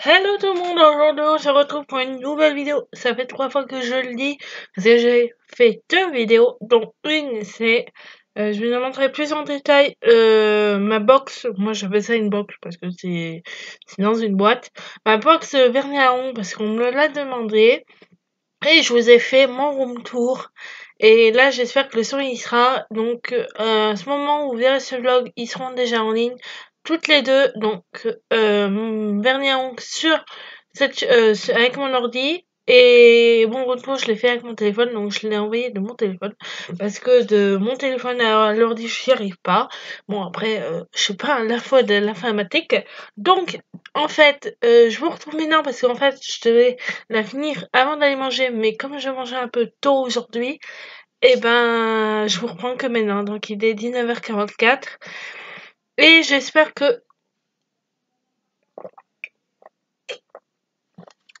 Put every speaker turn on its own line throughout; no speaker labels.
Hello tout le monde, aujourd'hui on se retrouve pour une nouvelle vidéo. Ça fait 3 fois que je le dis, parce que j'ai fait 2 vidéos, dont une c'est, je vais vous montrer plus en détail ma box, moi j'appelle ça une box parce que c'est dans une boîte, ma box vernis à ongles parce qu'on me l'a demandé, et je vous ai fait mon room tour. Et là j'espère que le son y sera, donc à ce moment où vous verrez ce vlog, ils seront déjà en ligne toutes les deux, donc vernis à ongles sur avec mon ordi, et mon retour je l'ai fait avec mon téléphone, donc je l'ai envoyé de mon téléphone parce que de mon téléphone à l'ordi j'y arrive pas. Bon après je suis pas la fois de l'informatique, donc en fait je vous retrouve maintenant parce qu'en fait je devais la finir avant d'aller manger, mais comme je mangeais un peu tôt aujourd'hui, et ben je vous reprends que maintenant, donc il est 19h44 et j'espère que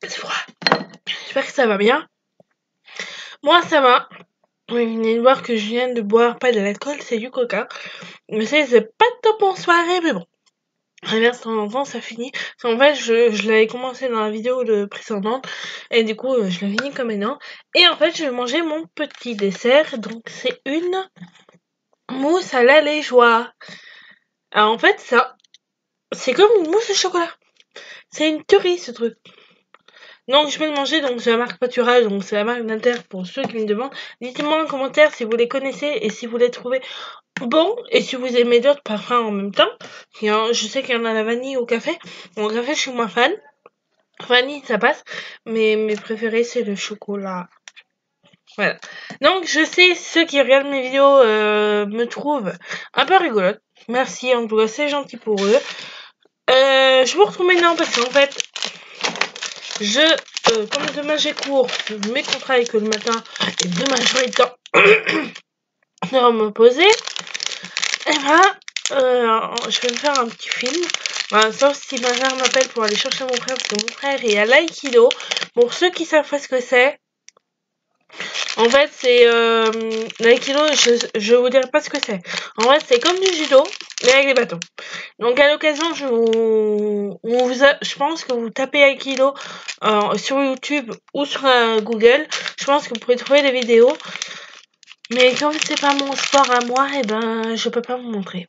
c'est froid. J'espère que ça va bien. Moi ça va. Oui, vous venez de voir que je viens de boire pas de l'alcool, c'est du coca. Mais c'est pas top en soirée, mais bon. De temps en temps, ça finit. En fait, je l'avais commencé dans la vidéo de précédente, et du coup, je l'ai fini comme maintenant. Et en fait, je vais manger mon petit dessert, donc c'est une mousse à la liégeois. Alors en fait, ça, c'est comme une mousse au chocolat. C'est une tuerie, ce truc. Donc je vais le manger, donc c'est la marque Pâturage, donc c'est la marque d'Inter pour ceux qui me demandent. Dites-moi en commentaire si vous les connaissez et si vous les trouvez bon, et si vous aimez d'autres parfums en même temps. Je sais qu'il y en a la vanille au café. Bon, au café, je suis moins fan. Vanille, ça passe. Mais mes préférés, c'est le chocolat. Voilà. Donc, je sais, ceux qui regardent mes vidéos me trouvent un peu rigolote. Merci, en tout cas, c'est gentil pour eux. Je vous retrouve maintenant parce qu'en fait, comme demain j'ai cours, mes contrats et que le matin, et demain j'aurai le temps de me poser, et ben, je vais me faire un petit film. Voilà, sauf si ma mère m'appelle pour aller chercher mon frère, parce que mon frère est à l'aïkido. Pour ceux qui savent pas ce que c'est, en fait, c'est l'aïkido, je vous dirai pas ce que c'est. En fait, c'est comme du judo, mais avec des bâtons. Donc à l'occasion, je pense que vous tapez Aikido sur YouTube ou sur Google. Je pense que vous pourrez trouver des vidéos. Mais comme c'est pas mon sport à moi, et ben je peux pas vous montrer.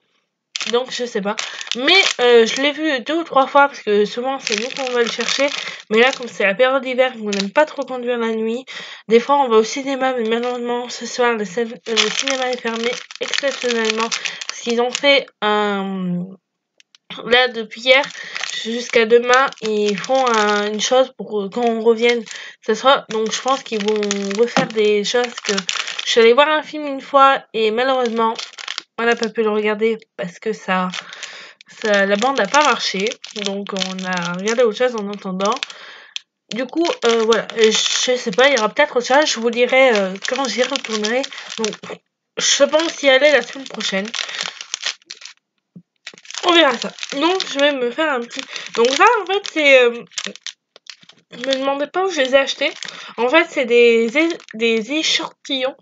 Donc je sais pas. Mais je l'ai vu 2 ou 3 fois parce que souvent c'est nous qu'on va le chercher. Mais là, comme c'est la période d'hiver, on n'aime pas trop conduire la nuit. Des fois on va au cinéma, mais malheureusement ce soir le cinéma est fermé exceptionnellement. Parce qu'ils ont fait un... Là, depuis hier jusqu'à demain, ils font une chose pour quand on revienne. Ça sera, donc je pense qu'ils vont refaire des choses que... Je suis allée voir un film une fois et malheureusement, on n'a pas pu le regarder parce que la bande n'a pas marché. Donc on a regardé autre chose en attendant. Du coup, voilà, je sais pas, il y aura peut-être autre chose. Je vous dirai quand j'y retournerai. Donc, je pense y aller la semaine prochaine. On verra ça. Donc je vais me faire un petit... Donc ça en fait c'est... me demandez pas où je les ai achetés. En fait c'est des échantillons.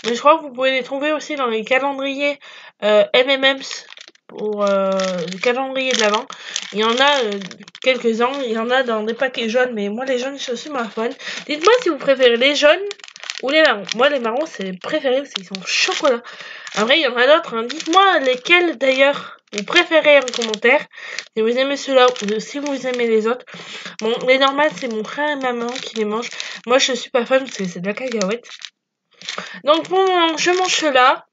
Mais je crois que vous pouvez les trouver aussi dans les calendriers M&M's pour le calendrier de l'Avent. Il y en a quelques-uns. Il y en a dans des paquets jaunes. Mais moi les jaunes je suis ma fan. Dites-moi si vous préférez les jaunes ou les marrons. Moi les marrons c'est les préférés parce qu'ils sont au chocolat. Après il y en a d'autres. Hein. Dites-moi lesquels d'ailleurs vous préférez en commentaire. Si vous aimez ceux-là ou si vous aimez les autres. Bon, les normales c'est mon frère et ma maman qui les mangent. Moi je suis pas fan parce que c'est de la cacahuète. Donc pour le moment je mange ceux-là.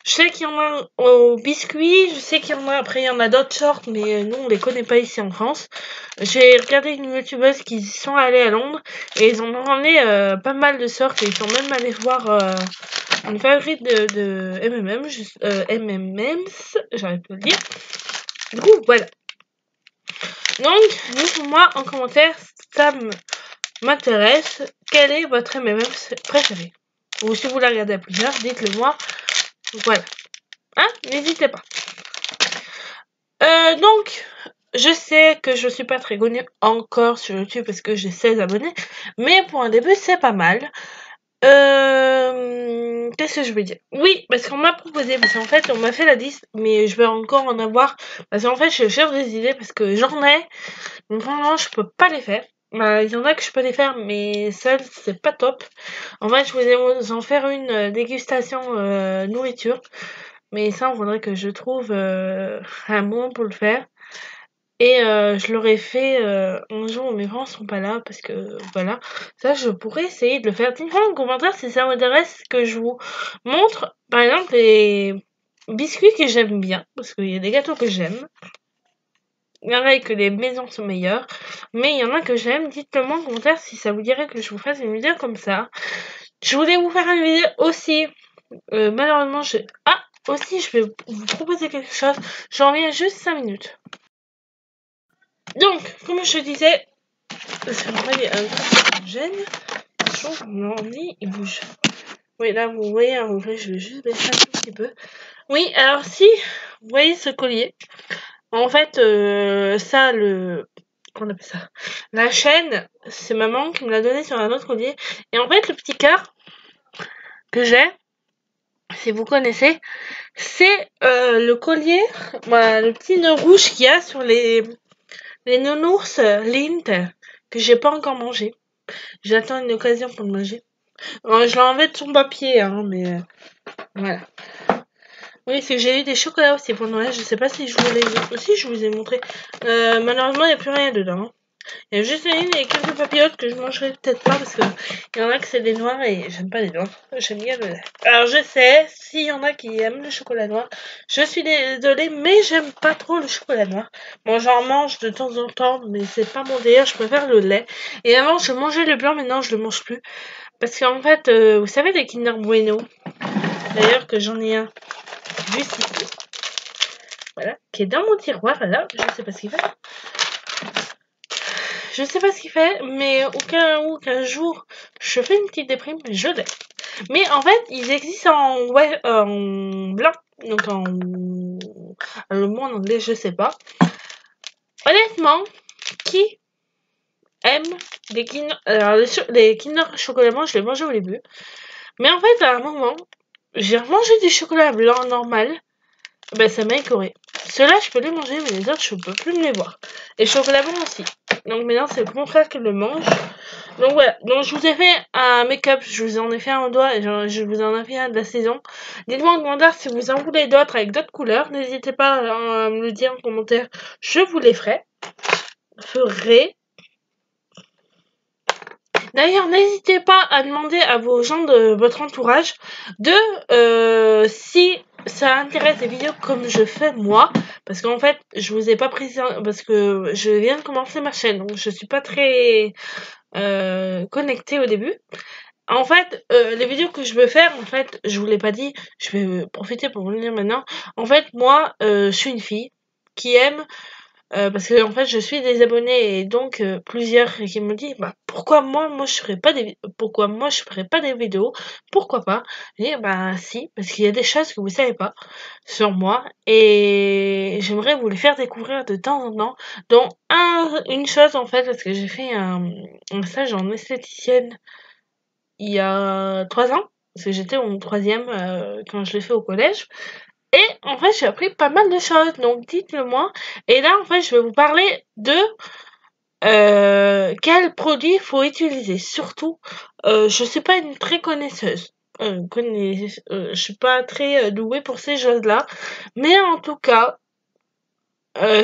Je sais qu'il y en a au biscuit, je sais qu'il y en a, après il y en a d'autres sortes, mais nous on les connaît pas ici en France. J'ai regardé une youtubeuse qui sont allés à Londres et ils en ont ramené pas mal de sortes et ils sont même allés voir une fabrique de M&M's, j'arrête de le dire. Du coup voilà. Donc dites-moi en commentaire, ça m'intéresse, quel est votre M&M's préféré. Ou si vous la regardez à plusieurs, dites-le moi. Voilà. Hein? N'hésitez pas. Donc, je sais que je suis pas très connue encore sur YouTube parce que j'ai 16 abonnés, mais pour un début, c'est pas mal. Qu'est-ce que je veux dire? Oui, parce qu'on m'a proposé, parce qu'en fait, on m'a fait la liste, mais je vais encore en avoir, parce qu'en fait, je cherche des idées, parce que j'en ai, Donc vraiment, je peux pas les faire. Bah, il y en a que je peux les faire, mais seul, c'est pas top. En fait, je voulais vous en faire une dégustation nourriture. Mais ça, on voudrait que je trouve un moment pour le faire. Et je l'aurais fait un jour où mes parents sont pas là, parce que voilà. Ça, je pourrais essayer de le faire. Dites-moi en commentaire si ça vous intéresse que je vous montre, par exemple, les biscuits que j'aime bien, parce qu'il y a des gâteaux que j'aime. Il y en a que les maisons sont meilleures, mais il y en a que j'aime. Dites-le moi en commentaire si ça vous dirait que je vous fasse une vidéo comme ça. Je voulais vous faire une vidéo aussi. Malheureusement, aussi, je vais vous proposer quelque chose. J'en reviens juste 5 minutes. Donc, comme je disais, c'est vrai, il y a un truc qui me gêne. Mon ordi, il bouge. Oui, là, vous voyez, en vrai, je vais juste baisser un tout petit peu. Oui, alors si, vous voyez ce collier, en fait, ça, qu'on appelle ça, la chaîne, c'est maman qui me l'a donné sur un autre collier. Et en fait, le petit cœur que j'ai, si vous connaissez, c'est le collier, voilà, le petit nœud rouge qu'il y a sur les nounours Lindt que j'ai pas encore mangé. J'attends une occasion pour le manger. Je l'ai enlevé de son papier, hein, mais voilà. Oui, c'est que j'ai eu des chocolats aussi pour Noël. Je sais pas si je vous les aussi je vous ai montré. Malheureusement, il n'y a plus rien dedans. Hein. Il y a juste une et quelques papillotes que je mangerai peut-être pas parce que il y en a que c'est des noirs et j'aime pas les noirs. J'aime bien le lait. Alors je sais, s'il y en a qui aiment le chocolat noir, je suis désolée, mais j'aime pas trop le chocolat noir. Bon, j'en mange de temps en temps, mais c'est pas mon délire, je préfère le lait. Et avant, je mangeais le blanc, maintenant je le mange plus. Parce qu'en fait, vous savez les Kinder Bueno, d'ailleurs que j'en ai un juste ici. Voilà, qui est dans mon tiroir, là, je sais pas ce qu'il fait. Je sais pas ce qu'il fait, mais au cas où qu'un jour je fais une petite déprime, je l'ai. Mais en fait, ils existent en blanc, donc le mot en anglais, je sais pas. Honnêtement, qui aime les Kinder, alors les Kinder chocolat blanc, je les mangeais au début. Mais en fait, à un moment, j'ai remangé du chocolat blanc normal. Ben, ça m'a écoré. Ceux-là, je peux les manger, mais les autres, je peux plus me les voir. Et chocolat blanc aussi. Donc maintenant, c'est le contraire que le mange. Donc voilà. Donc je vous ai fait un make-up. Je vous en ai fait un au doigt et je vous en ai fait un de la saison. Dites-moi en commentaire si vous en voulez d'autres avec d'autres couleurs. N'hésitez pas à me le dire en commentaire. Je vous les ferai. D'ailleurs, n'hésitez pas à demander à vos gens de votre entourage si ça intéresse des vidéos comme je fais moi, parce qu'en fait, je vous ai pas précisé parce que je viens de commencer ma chaîne, donc je suis pas très connectée au début. En fait, les vidéos que je veux faire, en fait, je vous l'ai pas dit, je vais profiter pour vous le dire maintenant. En fait, moi, je suis une fille qui aime parce que en fait je suis des abonnés et donc plusieurs qui me disent bah pourquoi moi je ferais pas des vidéos, pourquoi pas. Et bah si, parce qu'il y a des choses que vous savez pas sur moi et j'aimerais vous les faire découvrir de temps en temps, dont une chose en fait, parce que j'ai fait un stage en esthéticienne il y a 3 ans, parce que j'étais en 3e quand je l'ai fait au collège. Et en fait, j'ai appris pas mal de choses, donc dites-le moi. Et là, en fait, je vais vous parler de quels produits il faut utiliser. Surtout, je suis pas une très connaisseuse. Je suis pas très douée pour ces choses-là. Mais en tout cas,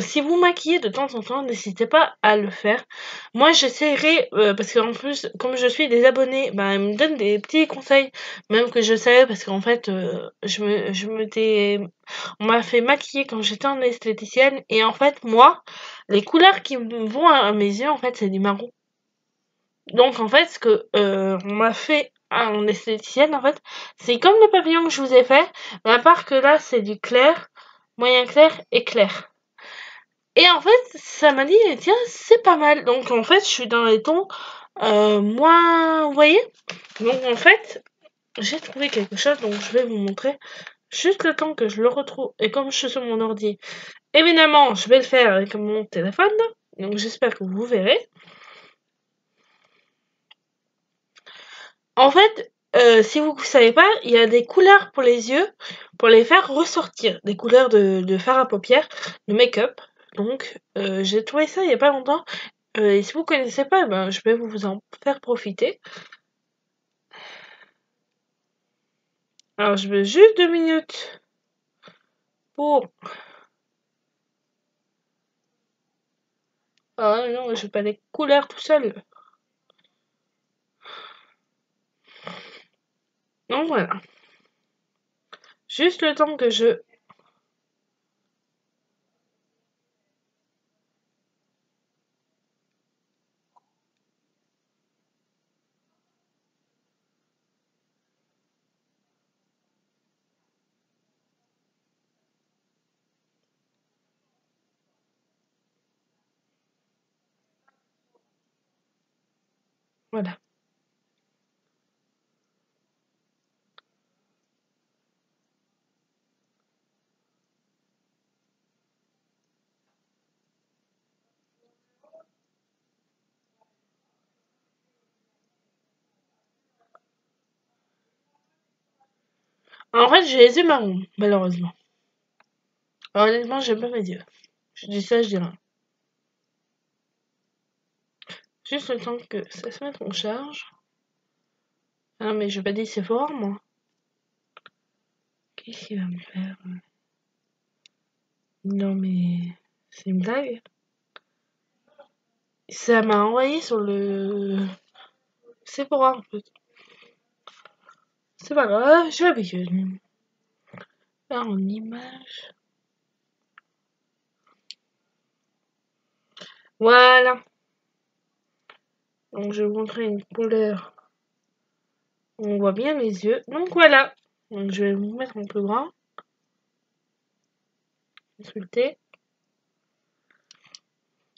si vous maquillez de temps en temps, n'hésitez pas à le faire. Moi, j'essaierai, parce qu'en plus, comme je suis des abonnés, bah, ils me donnent des petits conseils, même que je savais, parce qu'en fait, on m'a fait maquiller quand j'étais en esthéticienne, et en fait, moi, les couleurs qui me vont à mes yeux, en fait, c'est du marron. Donc, en fait, ce que on m'a fait en esthéticienne, en fait, c'est comme le papillon que je vous ai fait, mais à part que là, c'est du clair, moyen clair et clair. Et en fait, ça m'a dit, tiens, c'est pas mal. Donc en fait, je suis dans les tons moins, vous voyez. Donc en fait, j'ai trouvé quelque chose, donc je vais vous montrer. Juste le temps que je le retrouve. Et comme je suis sur mon ordi, évidemment, je vais le faire avec mon téléphone. Donc j'espère que vous verrez. En fait, si vous ne savez pas, il y a des couleurs pour les yeux, pour les faire ressortir. Des couleurs de fard à paupières, de make-up. Donc, j'ai trouvé ça il y a pas longtemps. Et si vous connaissez pas, ben, je vais vous en faire profiter. Alors, je veux juste 2 minutes pour... Ah non, je veux pas les couleurs tout seul. Donc voilà. Juste le temps que je... Voilà. En fait, j'ai les yeux marrons, malheureusement. Alors, honnêtement, j'aime pas mes yeux. Je dis ça, je dis rien. Juste le temps que ça se mette en charge. Ah non, mais je vais pas dire c'est fort, moi. Qu'est-ce qu'il va me faire? Non, mais... C'est une blague? Ça m'a envoyé sur le... C'est pour en fait. C'est pas grave, j'ai l'habitude. Là, en image. Voilà. Donc, je vais vous montrer une couleur. On voit bien les yeux. Donc, voilà. Donc, je vais vous mettre en plus grand. Consultez.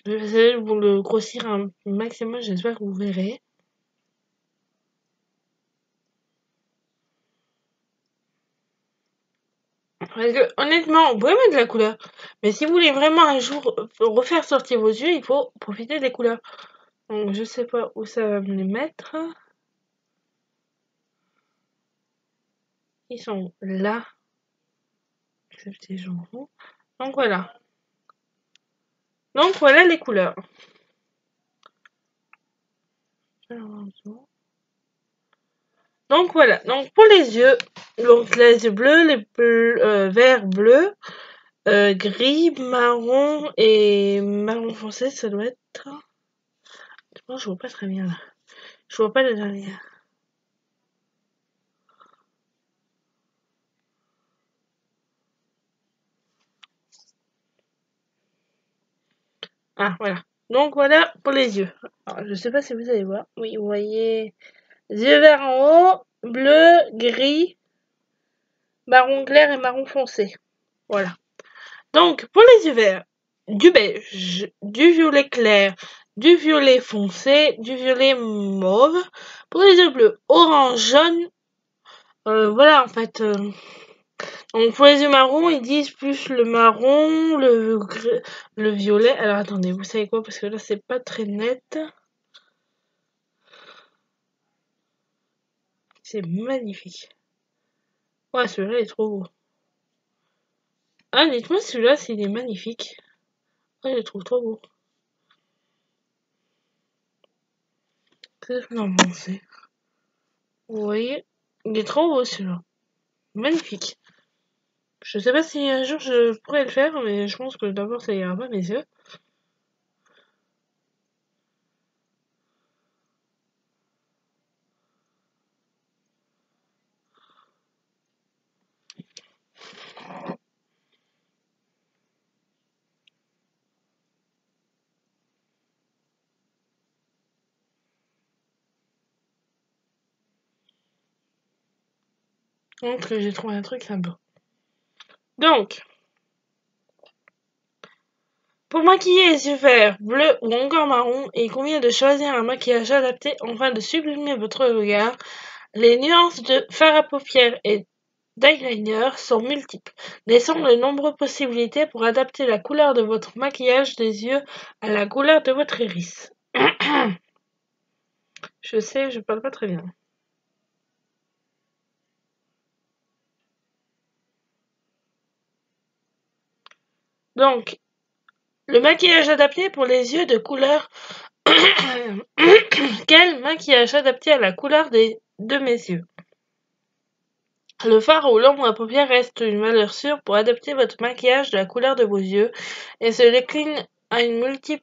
Je vais essayer de vous le grossir un maximum. J'espère que vous verrez. Parce que, honnêtement, vous pouvez mettre de la couleur. Mais si vous voulez vraiment un jour refaire sortir vos yeux, il faut profiter des couleurs. Donc, je sais pas où ça va me les mettre. Ils sont là. Excepté jambon. Donc, voilà. Donc, voilà les couleurs. Donc, voilà. Donc, pour les yeux, donc les yeux bleus, les verts bleus, gris, marron et marron foncé, ça doit être... Non, je vois pas très bien là. Je vois pas le dernier. Ah, voilà. Donc voilà pour les yeux. Alors, je sais pas si vous allez voir. Oui, vous voyez yeux verts en haut, bleu, gris, marron clair et marron foncé. Voilà. Donc pour les yeux verts, du beige, du violet clair, du violet foncé, du violet mauve. Pour les yeux bleus, orange, jaune. Voilà en fait. Donc pour les yeux marrons, ils disent plus le marron, le violet. Alors attendez, vous savez quoi? Parce que là c'est pas très net. C'est magnifique. Ouais, celui-là est trop beau. Ah, dites-moi celui-là s'il est magnifique. Ouais, je le trouve trop beau. Qu'est-ce que vous en pensez? Vous voyez? Il est trop beau celui-là. Magnifique. Je sais pas si un jour je pourrais le faire, mais je pense que d'abord ça ira pas mes yeux. Donc j'ai trouvé un truc sympa. Donc, pour maquiller les yeux verts, bleus ou encore marron, il convient de choisir un maquillage adapté afin de sublimer votre regard. Les nuances de fard à paupières et d'eyeliner sont multiples, laissant de nombreuses possibilités pour adapter la couleur de votre maquillage des yeux à la couleur de votre iris. Je sais, je parle pas très bien. Donc, Le maquillage adapté pour les yeux de couleur. Quel maquillage adapté à la couleur de mes yeux? Le fard ou l'ombre à paupières reste une valeur sûre pour adapter votre maquillage de la couleur de vos yeux et se décline à une multitude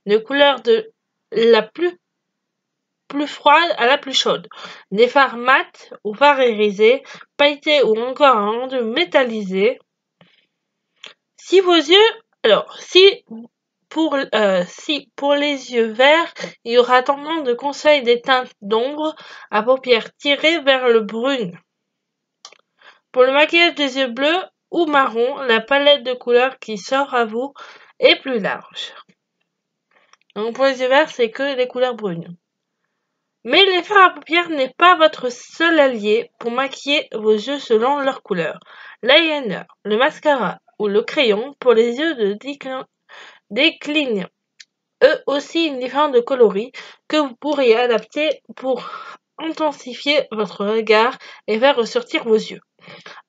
de couleurs de la plus froide à la plus chaude. Des fards mat ou fards irisés, pailletés ou encore un rendu métallisé. Si vos yeux, si pour les yeux verts, il y aura tendance de conseil des teintes d'ombre à paupières tirées vers le brun. Pour le maquillage des yeux bleus ou marron, la palette de couleurs qui s'offre à vous est plus large. Donc pour les yeux verts, c'est que les couleurs brunes. Mais les fards à paupières n'est pas votre seul allié pour maquiller vos yeux selon leur couleur. L'eyeliner, le mascara ou le crayon pour les yeux déclinent eux aussi une différence de coloris que vous pourriez adapter pour intensifier votre regard et faire ressortir vos yeux.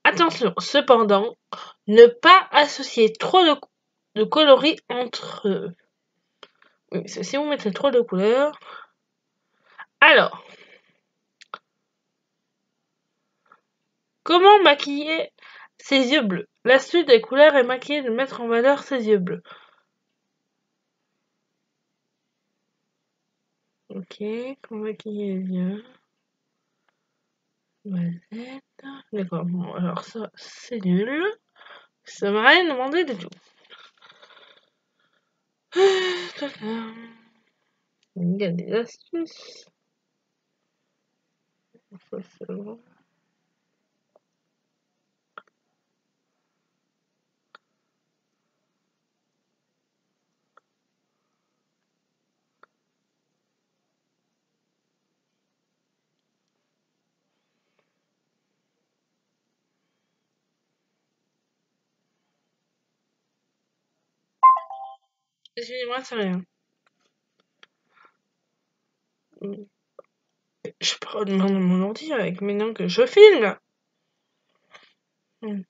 Attention, cependant, ne pas associer trop de coloris entre eux. Oui, si vous mettez trop de couleurs. Alors, comment maquiller ses yeux bleus? L'astuce des couleurs est maquiller de mettre en valeur ses yeux bleus. Ok, comment maquiller les yeux? Noisette. D'accord, bon, alors ça, c'est nul. Ça m'a rien demandé du tout. Il y a des astuces. Ça, c'est bon. Excusez-moi, c'est rien. Je prends mon ordi avec maintenant que je filme. Non,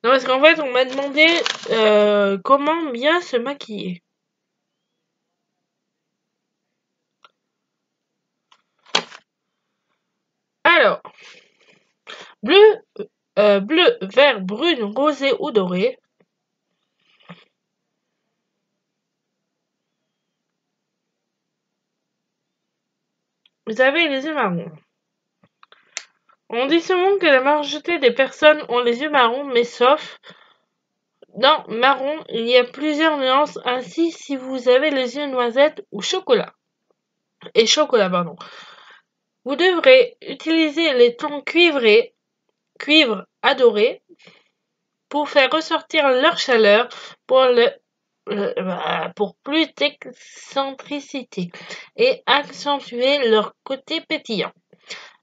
parce qu'en fait, on m'a demandé comment bien se maquiller. Alors, bleu, vert, brune, rosé ou doré. Vous avez les yeux marrons. On dit souvent que la majorité des personnes ont les yeux marrons, mais sauf dans marron, il y a plusieurs nuances. Ainsi, si vous avez les yeux noisettes ou chocolat, vous devrez utiliser les tons cuivre adoré, pour faire ressortir leur chaleur pour plus d'excentricité et accentuer leur côté pétillant.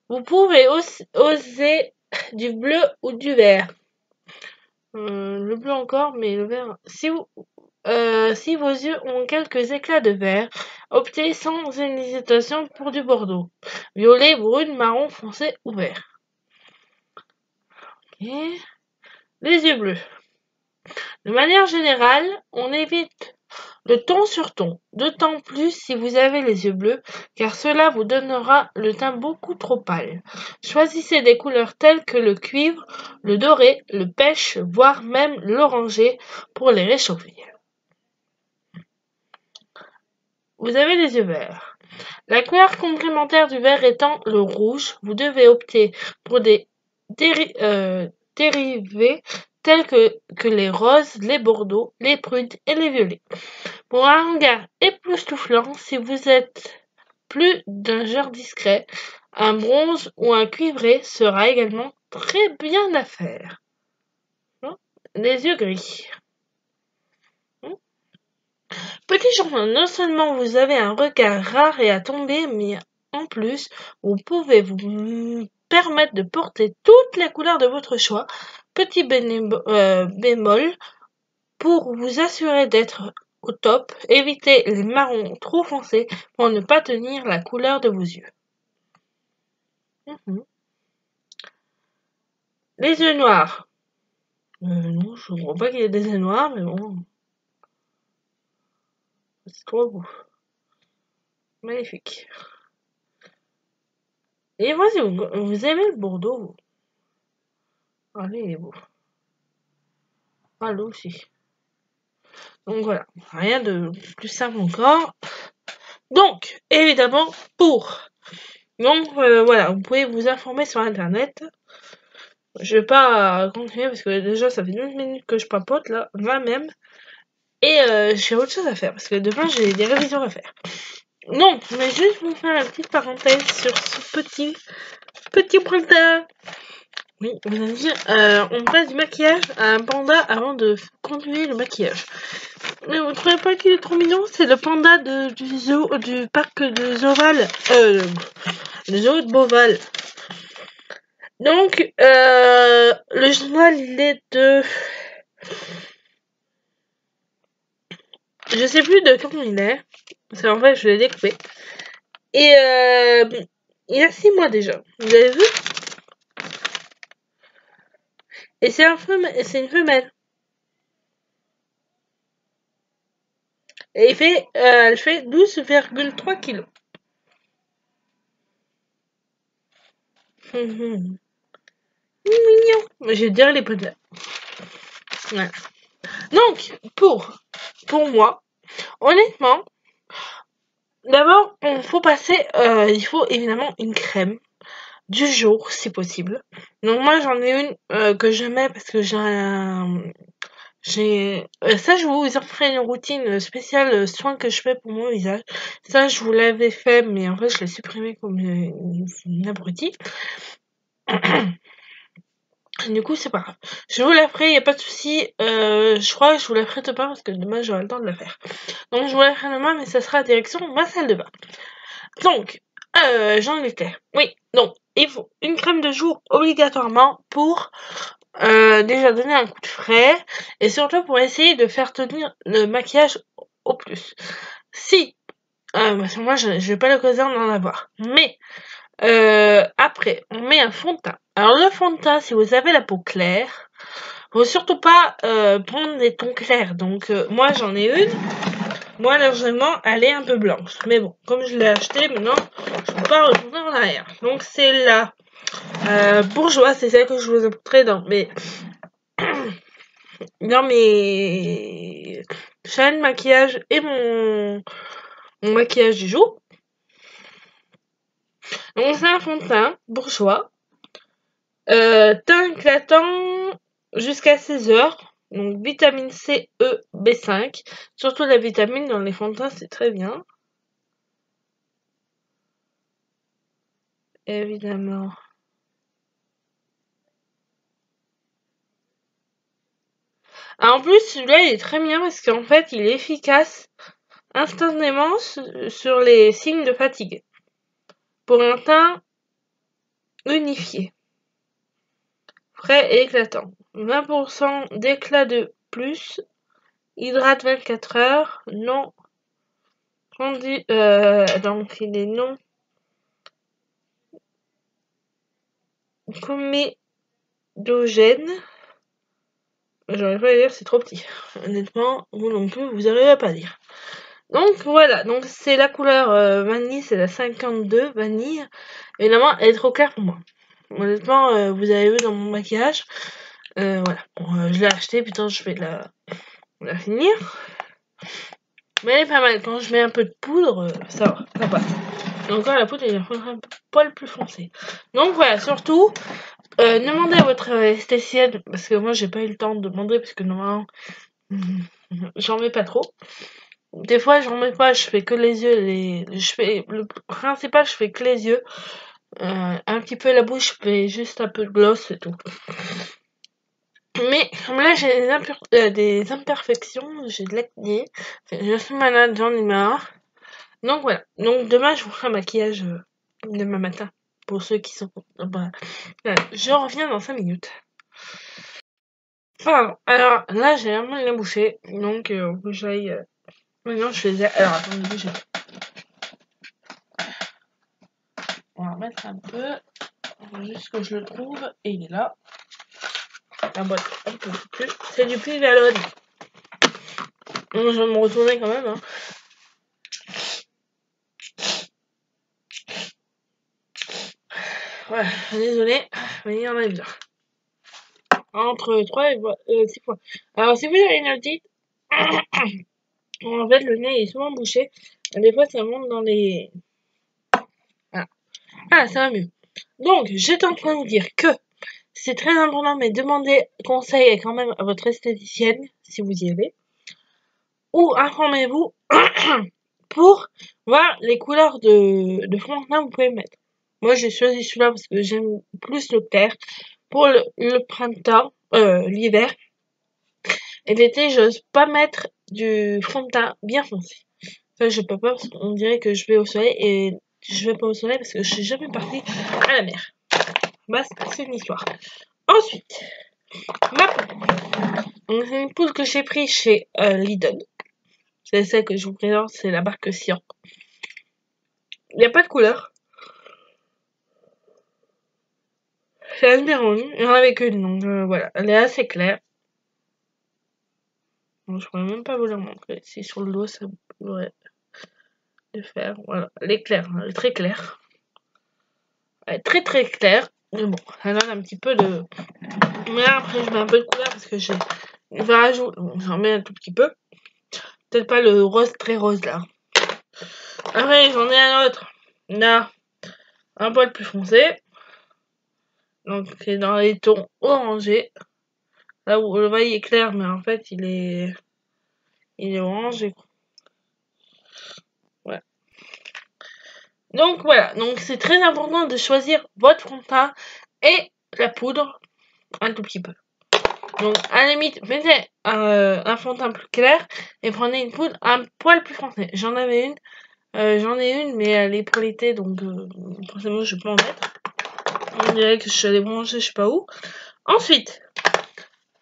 Vous pouvez oser du bleu ou du vert. Le bleu encore, mais le vert. Si vos yeux ont quelques éclats de vert, optez sans hésitation pour du bordeaux. Violet, brune, marron, foncé ou vert. Okay. Les yeux bleus. De manière générale, on évite le ton sur ton, d'autant plus si vous avez les yeux bleus, car cela vous donnera le teint beaucoup trop pâle. Choisissez des couleurs telles que le cuivre, le doré, le pêche, voire même l'orangé pour les réchauffer. Vous avez les yeux verts. La couleur complémentaire du vert étant le rouge, vous devez opter pour des dérivés tels que les roses, les bordeaux, les prunes et les violets. Pour un regard époustouflant, si vous êtes plus d'un genre discret, un bronze ou un cuivré sera également très bien à faire. Les yeux gris. Petit jardin, non seulement vous avez un regard rare et à tomber, mais en plus, vous pouvez vous permettre de porter toutes les couleurs de votre choix. Petit bémol, pour vous assurer d'être au top, évitez les marrons trop foncés pour ne pas tenir la couleur de vos yeux. Les yeux noirs. Non, je crois pas qu'il y ait des œufs noirs, mais bon. C'est trop beau. Magnifique. Et moi, si vous aimez le Bordeaux, allez, il est beau. Ah, l'eau aussi. Donc voilà, rien de plus simple encore. Donc, évidemment, Donc voilà, vous pouvez vous informer sur internet. Je vais pas continuer parce que déjà ça fait 12 minutes que je papote là, 20 même. Et j'ai autre chose à faire parce que demain j'ai des révisions à faire. Donc, je vais juste vous faire une petite parenthèse sur ce petit pointeur. Oui, vous allez dire, on passe du maquillage à un panda avant de continuer le maquillage. Mais vous trouvez pas qu'il est trop mignon? C'est le panda du parc de Zoval. Le zoo de Beauval. Donc, le journal, il est de... Je sais plus de quand il est. Parce qu'en fait, je l'ai découpé. Et il a 6 mois déjà. Vous avez vu? Et c'est une femelle. Et elle fait 12,3 kilos. Mignon. Je dirais les pandas. Voilà. Donc, pour moi, honnêtement, d'abord, il faut évidemment une crème du jour, si possible. Donc moi, j'en ai une que je mets parce que ça, je vous en ferai une routine spéciale soin que je fais pour mon visage. Ça, je vous l'avais fait, mais en fait, je l'ai supprimé comme une abrutie. Du coup, c'est pas grave. Je vous la ferai, y a pas de souci. Je crois que je vous la ferai demain parce que demain, j'aurai le temps de la faire. Donc, je vous la ferai demain, mais ça sera à direction ma salle de bain. Donc, j'en étais. Oui, donc, il faut une crème de jour obligatoirement pour déjà donner un coup de frais et surtout pour essayer de faire tenir le maquillage au plus. Si, parce que moi je vais pas l'occasion d'en avoir, mais après on met un fond de teint. Alors le fond de teint, si vous avez la peau claire, faut surtout pas prendre des tons clairs. Donc moi j'en ai une. Moi largement elle est un peu blanche, mais bon comme je l'ai acheté maintenant je peux pas retourner en arrière. Donc c'est la bourgeois, c'est celle que je vous ai montré dans mes chaînes maquillage et mon maquillage du jour. Donc c'est un fond de teint bourgeois, teint éclatant jusqu'à 16 heures. Donc vitamine C, E, B5. Surtout la vitamine dans les fonds de teint, c'est très bien. Évidemment. En plus, celui-là, il est très bien parce qu'en fait, il est efficace instantanément sur les signes de fatigue. Pour un teint unifié, frais et éclatant. 20% d'éclat de plus, hydrate 24 heures, non donc il est non comédogène. J'arrive pas à lire, c'est trop petit. Honnêtement, vous non plus, vous n'arrivez pas à lire. Donc voilà, donc c'est la couleur vanille, c'est la 52 vanille. Évidemment, elle est trop claire pour moi. Honnêtement, vous avez vu dans mon maquillage. Voilà, bon, je l'ai acheté, putain, je vais la finir. Mais elle est pas mal. Quand je mets un peu de poudre, ça va, ça passe. Et encore, la poudre, elle est un poil plus foncée. Donc voilà, surtout, demandez à votre esthéticienne, parce que moi, j'ai pas eu le temps de demander, parce que normalement, j'en mets pas trop. Des fois, j'en mets pas, je fais que les yeux. Le principal, je fais que les yeux. Un petit peu la bouche, je fais juste un peu de gloss et tout. Mais comme là j'ai des imperfections, j'ai de l'acné, je suis malade, j'en ai marre. Donc voilà, donc demain je vous ferai un maquillage demain matin, pour ceux qui sont... Voilà. Je reviens dans 5 minutes. Pardon, alors là j'ai vraiment la bouchée, donc faut que j'aille... Maintenant je faisais... Alors attendez, bougez. On va remettre un peu, juste que je le trouve, et il est là. la boîte un peu plus. C'est du Pivalone. Je vais me retourner quand même. Hein. Voilà, désolé, mais il y en a bien. Entre 3 et 6 fois. Alors, si vous avez une otite, en fait, le nez est souvent bouché. Des fois, ça monte dans les... Voilà. Ah, ça va mieux. Donc, j'étais en train de vous dire que c'est très important, mais demandez conseil quand même à votre esthéticienne, si vous y allez. Ou informez-vous pour voir les couleurs de fond de teint que vous pouvez mettre. Moi, j'ai choisi celui-là parce que j'aime plus le clair. Pour le printemps, l'hiver et l'été, j'ose pas mettre du fond de teint bien foncé. Enfin, je peux pas parce qu'on dirait que je vais au soleil et je vais pas au soleil parce que je suis jamais partie à la mer. Bah, c'est une histoire. Ensuite, ma poudre. Donc, c'est une poudre que j'ai prise chez Lidl. C'est celle que je vous présente, c'est la marque Cyan. Il n'y a pas de couleur. C'est Almiron, il y en avait qu'une, donc voilà. Elle est assez claire. Bon, je pourrais même pas vous la montrer. Si sur le dos, ça pourrait le faire. Voilà, elle est claire, elle est très claire. Elle est très très claire. Mais bon, elle donne un petit peu de... Mais là, après, je mets un peu de couleur parce que j'ai une rajout. Bon, j'en mets un tout petit peu. Peut-être pas le rose très rose là. Après, j'en ai un autre. Là, un poil plus foncé. Donc, c'est dans les tons orangés. Là où le voyez est clair, mais en fait, il est orangé. Voilà. Donc, voilà. Donc, c'est très important de choisir votre fond de teint et la poudre un tout petit peu. Donc, à la limite, mettez un fond de teint plus clair et prenez une poudre un poil plus foncé. J'en ai une, mais elle est pour l'été, donc forcément, je peux en mettre. On dirait que je suis allée brancher, je sais pas où. Ensuite,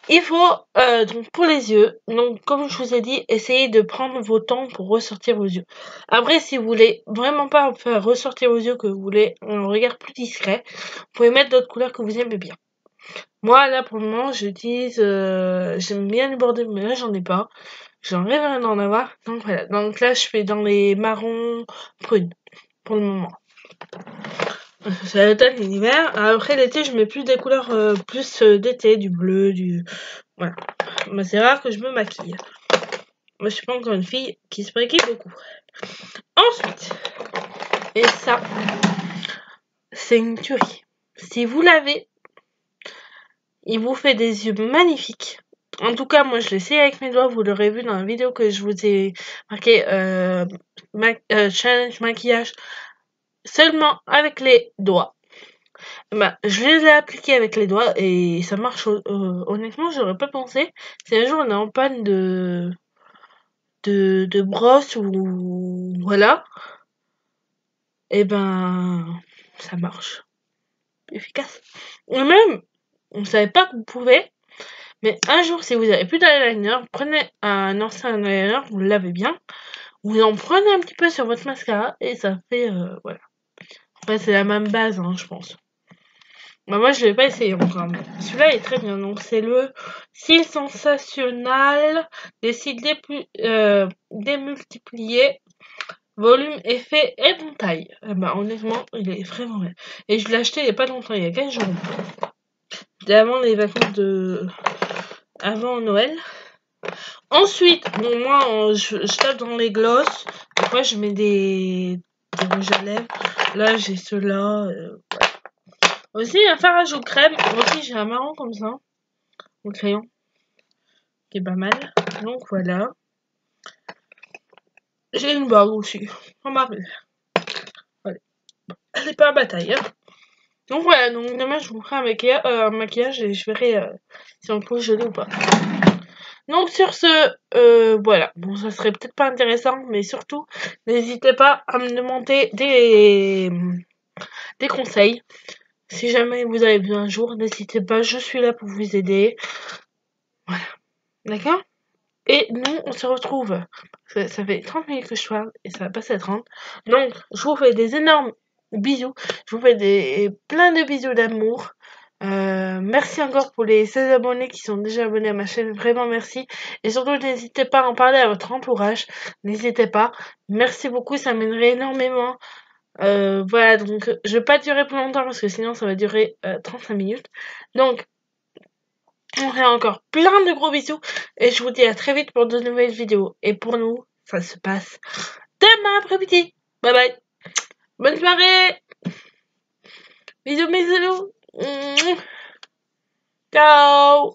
il faut, donc pour les yeux, donc comme je vous ai dit, essayez de prendre vos temps pour ressortir vos yeux. Après, si vous voulez vraiment pas faire ressortir vos yeux, que vous voulez un regard plus discret, vous pouvez mettre d'autres couleurs que vous aimez bien. Moi, là, pour le moment, j'utilise... j'aime bien les bordels, mais là, j'en ai pas. J'en rêverais d'en avoir. Donc, voilà. Donc là, je fais dans les marrons prunes, pour le moment. C'est l'automne et l'hiver. Après, l'été, je mets plus des couleurs plus d'été, du bleu, du... Voilà. Mais c'est rare que je me maquille. Moi, je suis pas encore une fille qui se maquille beaucoup. Ensuite, et ça, c'est une tuerie. Si vous l'avez, il vous fait des yeux magnifiques. En tout cas, moi, je l'essaye avec mes doigts. Vous l'aurez vu dans la vidéo que je vous ai marqué challenge maquillage seulement avec les doigts. Bah, je les ai appliqués avec les doigts et ça marche. Honnêtement, j'aurais pas pensé. Si un jour on est en panne de brosse ou voilà, et ben ça marche. Efficace. Et même, on savait pas que vous pouvez. Mais un jour, si vous avez plus d'eyeliner, prenez un ancien eyeliner, vous le lavez bien, vous en prenez un petit peu sur votre mascara et ça fait, voilà. Après, c'est la même base, hein, je pense. Bah, moi, je l'ai pas essayé encore. Celui-là est très bien. Donc, c'est le cils sensationnel, des cils démultipliés, volume, effet et bon taille. Bah, honnêtement, il est vraiment bien. Et je l'ai acheté il y a pas longtemps, il y a 15 jours. C'était avant les vacances avant Noël. Ensuite, bon, moi, je tape dans les glosses. Après, je mets des rouges à lèvres. Là, j'ai ceux-là. Voilà. Aussi, un fard à joues crème. Aussi, j'ai un marron comme ça. Au crayon. Qui est pas mal. Donc, voilà. J'ai une bague aussi. En marbre. Voilà. Elle est pas à bataille. Hein. Donc, voilà. Donc, demain, je vous ferai un maquillage et je verrai si on peut geler ou pas. Donc sur ce, voilà, bon ça serait peut-être pas intéressant, mais surtout, n'hésitez pas à me demander des conseils. Si jamais vous avez besoin un jour, n'hésitez pas, je suis là pour vous aider. Voilà, d'accord? Et nous, on se retrouve, ça fait 30 minutes que je parle, et ça va passer à 30. Donc, je vous fais des énormes bisous, je vous fais plein de bisous d'amour. Merci encore pour les 16 abonnés qui sont déjà abonnés à ma chaîne, vraiment merci. Et surtout, n'hésitez pas à en parler à votre entourage, n'hésitez pas. Merci beaucoup, ça m'aiderait énormément. Voilà, donc je vais pas durer plus longtemps parce que sinon ça va durer 35 minutes. Donc, on fait encore plein de gros bisous et je vous dis à très vite pour de nouvelles vidéos. Et pour nous, ça se passe demain après-midi. Bye bye. Bonne soirée. Bisous, bisous. Ciao.